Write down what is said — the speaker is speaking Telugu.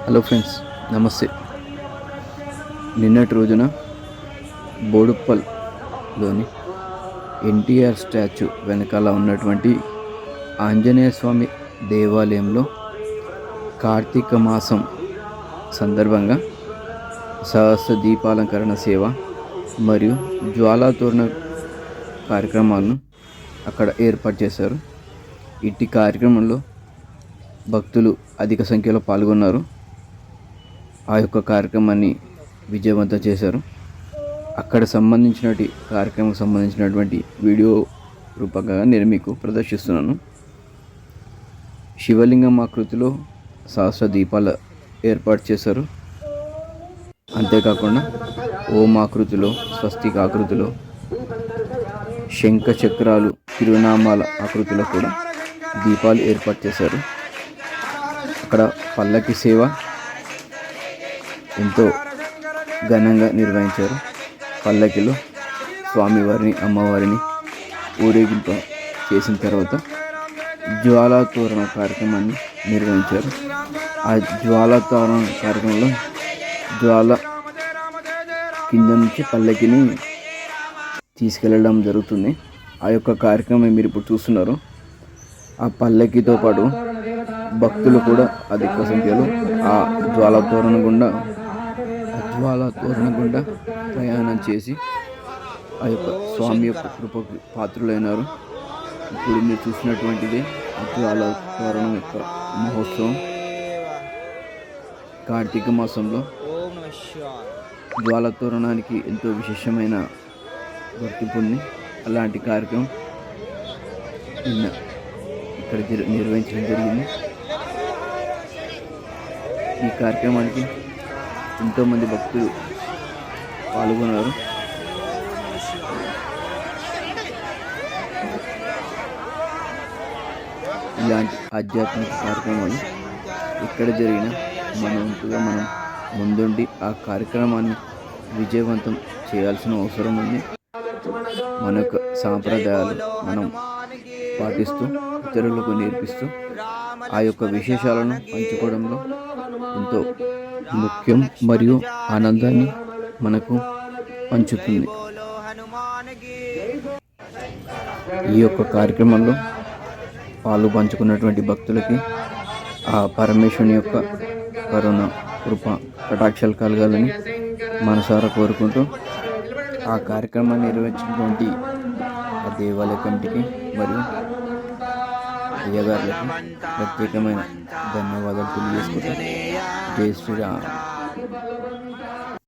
హలో ఫ్రెండ్స్, నమస్తే. నిన్నటి రోజున బోడుప్పల్లోని ఎన్టీఆర్ స్టాచ్యూ వెనకాల ఉన్నటువంటి ఆంజనేయ స్వామి దేవాలయంలో కార్తీక మాసం సందర్భంగా సహస్ర దీపాలంకరణ సేవ మరియు జ్వాలాతోరణ కార్యక్రమాలను అక్కడ ఏర్పాటు చేశారు. ఇట్టి కార్యక్రమంలో భక్తులు అధిక సంఖ్యలో పాల్గొన్నారు. ఆ యొక్క కార్యక్రమాన్ని విజయవంతం చేశారు. అక్కడ కార్యక్రమం సంబంధించినటువంటి వీడియో రూపంగా నేను మీకు ప్రదర్శిస్తున్నాను. శివలింగం ఆకృతిలో సహస్ర దీపాలు ఏర్పాటు చేశారు. అంతేకాకుండా ఓం ఆకృతిలో, స్వస్తిక ఆకృతిలో, శంఖ చక్రాలు, తిరునామాల ఆకృతిలో కూడా దీపాలు ఏర్పాటు చేశారు. అక్కడ పల్లకి సేవ ఎంతో ఘనంగా నిర్వహించారు. పల్లకిలో స్వామివారిని, అమ్మవారిని ఊరేగింప చేసిన తర్వాత జ్వాలాతోరణ కార్యక్రమాన్ని నిర్వహించారు. ఆ జ్వాలాతోరణ కార్యక్రమంలో జ్వాల కింద నుంచి పల్లకిని తీసుకెళ్ళడం జరుగుతుంది. ఆ యొక్క కార్యక్రమం మీరు ఇప్పుడు చూస్తున్నారు. ఆ పల్లకితో పాటు భక్తులు కూడా అధిక సంఖ్యలో ఆ జ్వాలాతోరణ గుండా ప్రయాణం చేసి ఆ యొక్క స్వామి యొక్క కృపకు పాత్రులైనారు. ఇప్పుడు మీరు చూసినటువంటిది ఆ జ్వాలాతోరణం యొక్క మహోత్సవం. కార్తీక మాసంలో జ్వాలాతోరణానికి ఎంతో విశేషమైన గుర్తింపు ఉంది. అలాంటి కార్యక్రమం నిన్న ఇక్కడ నిర్వహించడం జరిగింది. ఈ కార్యక్రమానికి ఎంతోమంది భక్తులు పాల్గొన్నారు. ఇలాంటి ఆధ్యాత్మిక కార్యక్రమాలు ఇక్కడ జరిగిన మన వంతుగా మనం ముందుండి ఆ కార్యక్రమాన్ని విజయవంతం చేయాల్సిన అవసరం ఉంది. మన యొక్క సాంప్రదాయాలు మనం పాటిస్తూ ఇతరులకు నేర్పిస్తూ ఆ యొక్క విశేషాలను పంచుకోవడంలో ఎంతో ముఖ్యం మరియు ఆనందాన్ని మనకు పంచుతుంది. ఈ యొక్క కార్యక్రమంలో పాలు పంచుకున్నటువంటి భక్తులకి ఆ పరమేశ్వరుని యొక్క కరుణ, కృప, కటాక్షాలు కలగాలని మనసారా కోరుకుంటూ ఆ కార్యక్రమాన్ని నిర్వహించినటువంటి ఆ దేవాలయ కమిటీకి మరియు అయ్యగారులకు ప్రత్యేకమైన ధన్యవాదాలు తెలియజేసుకుంటాం. జై శ్రీరామ్.